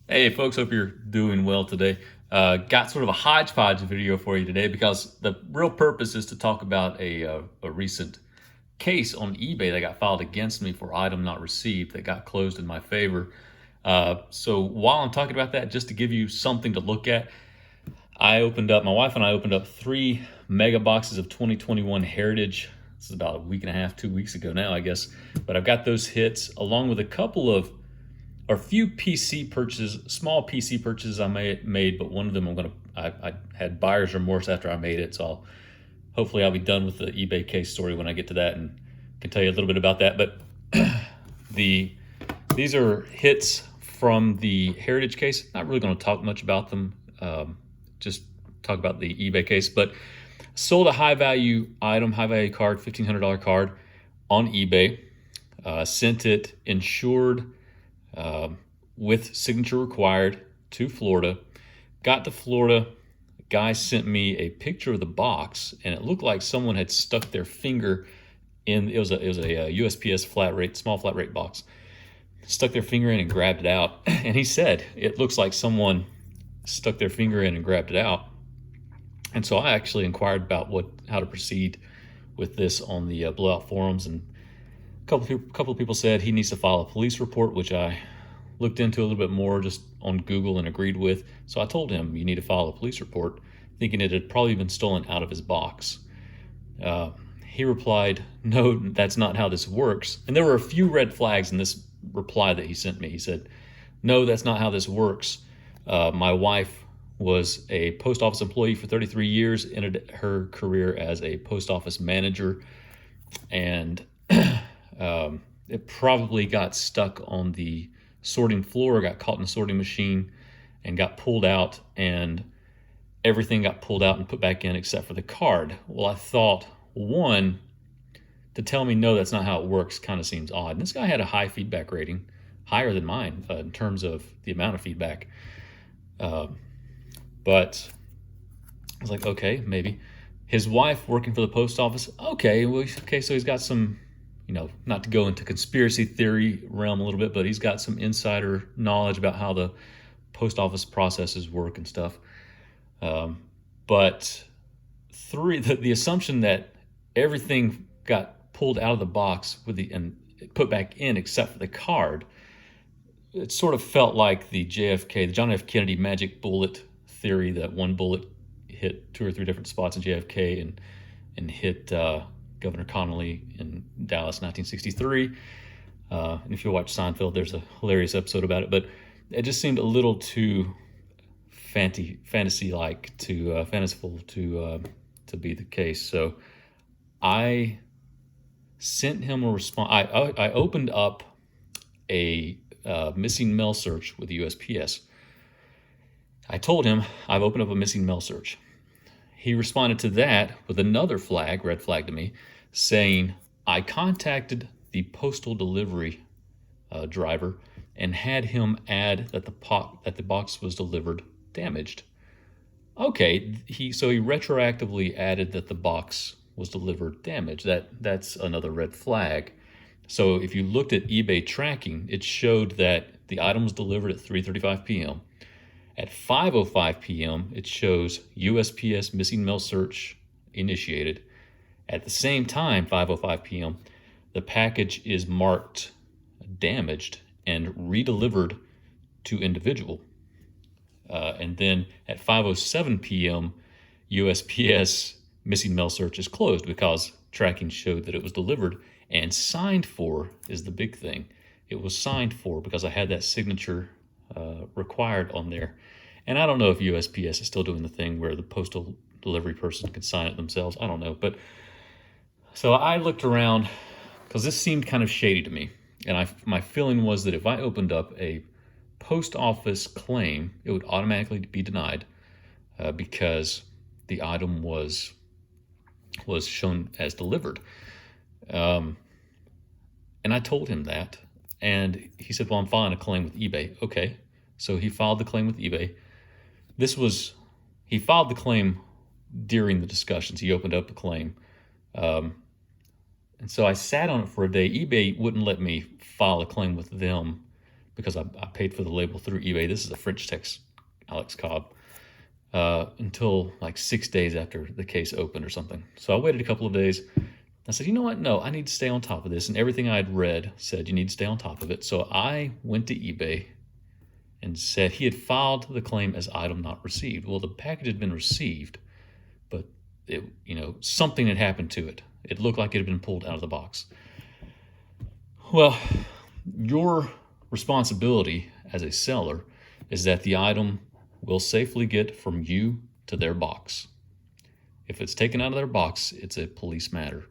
Hey folks, hope you're doing well today. Got sort of a hodgepodge video for you today because the real purpose is to talk about a recent case on eBay that got filed against me for item not received that got closed in my favor. So while I'm talking about that, just to give you something to look at, my wife and I opened up 3 mega boxes of 2021 Heritage. This is about a week and a half, 2 weeks ago now, I guess. But I've got those hits along with a couple of or a few PC purchases, small PC purchases I made, but one of them I had buyer's remorse after I made it, so hopefully I'll be done with the eBay case story when I get to that and can tell you a little bit about that. But the these are hits from the Heritage case. Not really going to talk much about them, just talk about the eBay case. But sold a high value item, high value card, $1,500 card on eBay. Sent it insured with signature required to Florida. Got to Florida, the guy sent me a picture of the box, and it looked like someone had stuck their finger in. It was a USPS flat rate, small flat rate box. Stuck their finger in and grabbed it out, and he said it looks like someone stuck their finger in and grabbed it out. And so I actually inquired about how to proceed with this on the Blowout forums, and couple of people said he needs to file a police report, which I looked into a little bit more just on Google and agreed with. So I told him you need to file a police report, thinking it had probably been stolen out of his box. He replied, "No, that's not how this works." And there were a few red flags in this reply that he sent me. He said, "No, that's not how this works. My wife was a post office employee for 33 years, ended her career as a post office manager, and it probably got stuck on the sorting floor, got caught in the sorting machine, and got pulled out, and everything got pulled out and put back in except for the card." Well, I thought, one, to tell me no, that's not how it works kind of seems odd. And this guy had a high feedback rating, higher than mine in terms of the amount of feedback. But I was like, okay, maybe. His wife working for the post office. Okay, so he's got some, not to go into conspiracy theory realm a little bit, but he's got some insider knowledge about how the post office processes work and stuff. But the assumption that everything got pulled out of the box and put back in except for the card, it sort of felt like the John F. Kennedy magic bullet theory, that one bullet hit 2 or 3 different spots in JFK and hit Governor Connolly in Dallas, 1963. And if you watch Seinfeld, there's a hilarious episode about it. But it just seemed a little too fantasy-like, fanciful to be the case. So I sent him a response. I opened up a missing mail search with the USPS. I told him I've opened up a missing mail search. He responded to that with another red flag to me, saying, "I contacted the postal delivery driver and had him add that the box was delivered damaged." Okay, so he retroactively added that the box was delivered damaged. That's another red flag. So if you looked at eBay tracking, it showed that the item was delivered at 3:35 p.m. At 5:05 p.m., it shows USPS missing mail search initiated. At the same time, 5:05 p.m., the package is marked damaged and redelivered to individual. And then at 5:07 p.m., USPS missing mail search is closed because tracking showed that it was delivered and signed for is the big thing. It was signed for because I had that signature required on there. And I don't know if USPS is still doing the thing where the postal delivery person can sign it themselves. I don't know. But so I looked around because this seemed kind of shady to me. And my feeling was that if I opened up a post office claim, it would automatically be denied because the item was shown as delivered. And I told him that. And he said, "Well, I'm filing a claim with eBay." Okay. So he filed the claim with eBay. He filed the claim during the discussions. He opened up the claim. And so I sat on it for a day. eBay wouldn't let me file a claim with them because I paid for the label through eBay. This is a French text, Alex Cobb, until like 6 days after the case opened or something. So I waited a couple of days. I said, you know what? No, I need to stay on top of this. And everything I had read said you need to stay on top of it. So I went to eBay and said he had filed the claim as item not received. Well, the package had been received, but it, something had happened to it. It looked like it had been pulled out of the box. Well, your responsibility as a seller is that the item will safely get from you to their box. If it's taken out of their box, it's a police matter.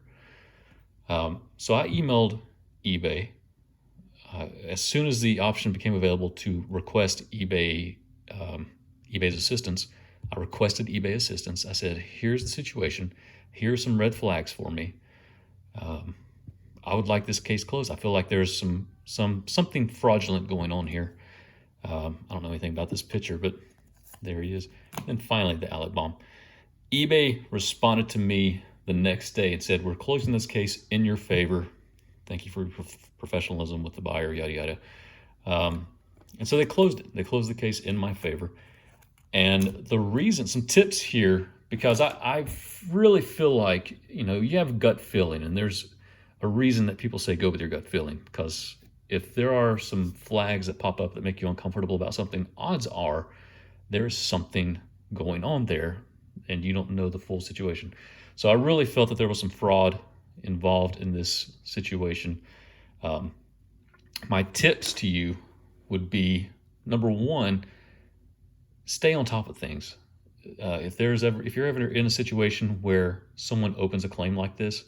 So I emailed eBay as soon as the option became available to request eBay's assistance. I requested eBay assistance. I said, here's the situation. Here are some red flags for me. I would like this case closed. I feel like there's something fraudulent going on here. I don't know anything about this picture, but there he is. And finally, the Alec bomb. eBay responded to me the next day and said, we're closing this case in your favor. Thank you for your professionalism with the buyer, yada, yada. And so they closed it. They closed the case in my favor. And the reason, some tips here, because I really feel like, you have a gut feeling, and there's a reason that people say go with your gut feeling, because if there are some flags that pop up that make you uncomfortable about something, odds are there's something going on there and you don't know the full situation. So I really felt that there was some fraud involved in this situation. My tips to you would be, number one, stay on top of things. If you're ever in a situation where someone opens a claim like this,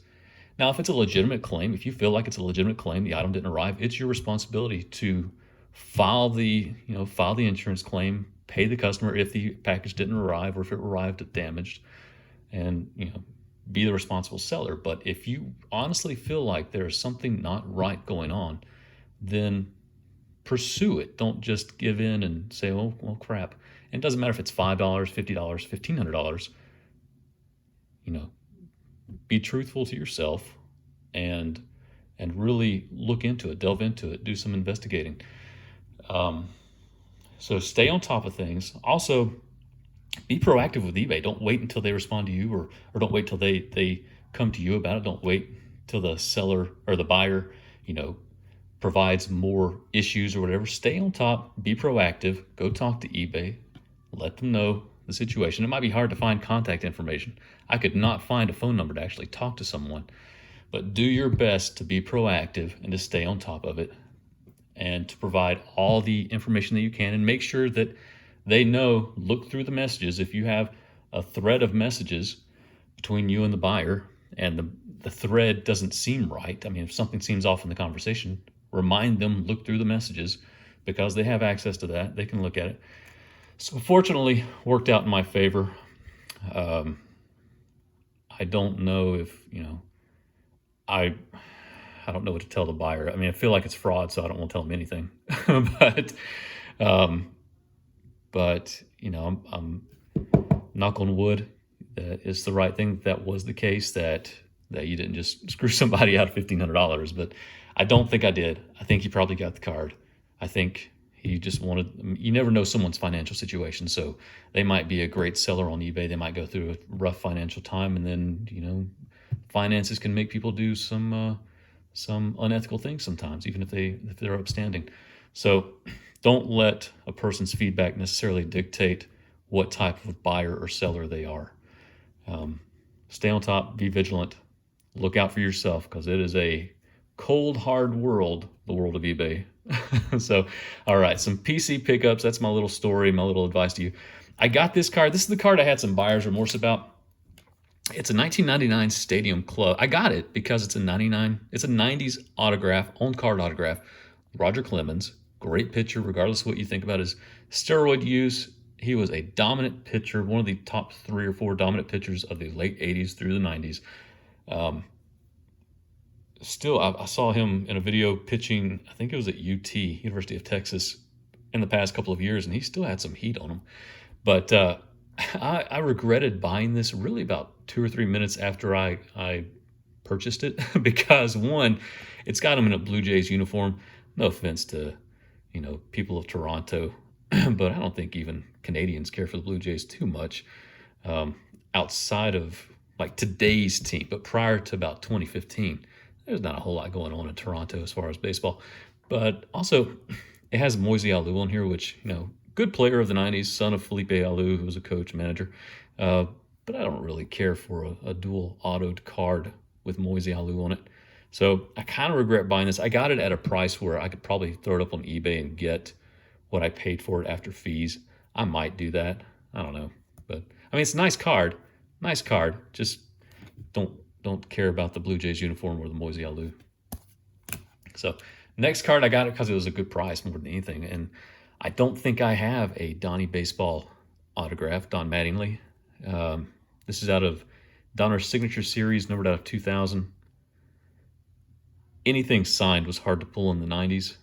now if it's a legitimate claim, if you feel like it's a legitimate claim, the item didn't arrive, it's your responsibility to file the insurance claim, pay the customer if the package didn't arrive or if it arrived damaged, and be the responsible seller. But if you honestly feel like there's something not right going on, then pursue it. Don't just give in and say, oh, well, crap. And it doesn't matter if it's $5, $50, $1,500. Be truthful to yourself and really look into it, delve into it, do some investigating. So stay on top of things. Also, be proactive with eBay. Don't wait until they respond to you, or don't wait till they come to you about it. Don't wait till the seller or the buyer, provides more issues or whatever. Stay on top, be proactive, go talk to eBay, let them know the situation. It might be hard to find contact information. I could not find a phone number to actually talk to someone, but do your best to be proactive and to stay on top of it and to provide all the information that you can, and make sure that they know, look through the messages. If you have a thread of messages between you and the buyer and the thread doesn't seem right, if something seems off in the conversation, remind them, look through the messages, because they have access to that. They can look at it. So fortunately, worked out in my favor. I don't know if, I don't know what to tell the buyer. I feel like it's fraud, so I don't want to tell them anything. But I'm knock on wood that it's the right thing. That was the case, that you didn't just screw somebody out of $1,500. But I don't think I did. I think he probably got the card. I think he just wanted, you never know someone's financial situation. So they might be a great seller on eBay. They might go through a rough financial time, and then, finances can make people do some unethical things sometimes, even if they're upstanding. So don't let a person's feedback necessarily dictate what type of buyer or seller they are. Stay on top, be vigilant, look out for yourself, because it is a cold, hard world, the world of eBay. So, all right, some PC pickups. That's my little story, my little advice to you. I got this card. This is the card I had some buyer's remorse about. It's a 1999 Stadium Club. I got it because it's a 90s autograph, on-card autograph. Roger Clemens, great pitcher, regardless of what you think about his steroid use. He was a dominant pitcher, one of the top 3 or 4 dominant pitchers of the late 80s through the 90s. Still, I saw him in a video pitching, I think it was at UT, University of Texas, in the past couple of years, and he still had some heat on him. But I regretted buying this really about 2 or 3 minutes after I purchased it because, one, it's got him in a Blue Jays uniform. No offense to, you know, people of Toronto, but I don't think even Canadians care for the Blue Jays too much, outside of like today's team. But prior to about 2015, there's not a whole lot going on in Toronto as far as baseball. But also, it has Moise Alou on here, which, you know, good player of the 90s, son of Felipe Alou, who was a coach, manager. But I don't really care for a dual autoed card with Moise Alou on it. So I kind of regret buying this. I got it at a price where I could probably throw it up on eBay and get what I paid for it after fees. I might do that. I don't know. But I mean, it's a nice card. Nice card. Just don't care about the Blue Jays uniform or the Moise Alou. So next card, I got it because it was a good price more than anything. And I don't think I have a Donnie Baseball autograph, Don Mattingly. This is out of Donner's Signature Series, numbered out of 2000. Anything signed was hard to pull in the 90s.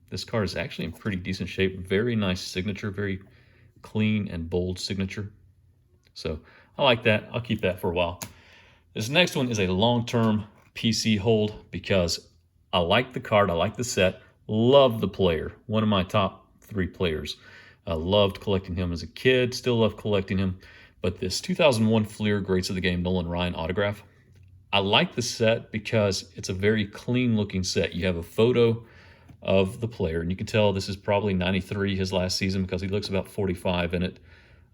This card is actually in pretty decent shape. Very nice signature, very clean and bold signature. So I like that. I'll keep that for a while. This next one is a long-term PC hold because I like the card. I like the set. Love the player. One of my top 3 players. I loved collecting him as a kid. Still love collecting him. But this 2001 Fleer Greats of the Game Nolan Ryan autograph, I like the set because it's a very clean-looking set. You have a photo of the player, and you can tell this is probably 93, his last season, because he looks about 45 in it,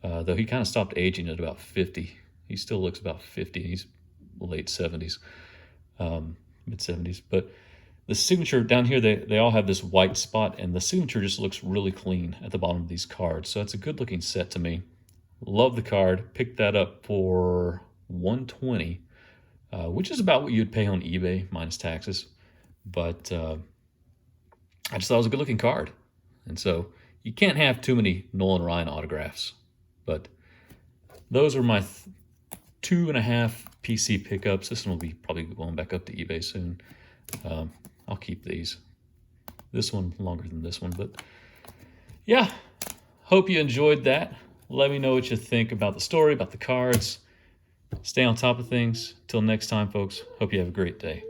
though he kind of stopped aging at about 50. He still looks about 50. He's late 70s, mid-70s. But the signature down here, they all have this white spot, and the signature just looks really clean at the bottom of these cards. So it's a good-looking set to me. Love the card. Picked that up for $120. Which is about what you'd pay on eBay minus taxes. But I just thought it was a good-looking card. And so you can't have too many Nolan Ryan autographs. But those are my 2.5 PC pickups. This one will be probably going back up to eBay soon. I'll keep these. This one longer than this one. But yeah, hope you enjoyed that. Let me know what you think about the story, about the cards. Stay on top of things. Till next time, folks. Hope you have a great day.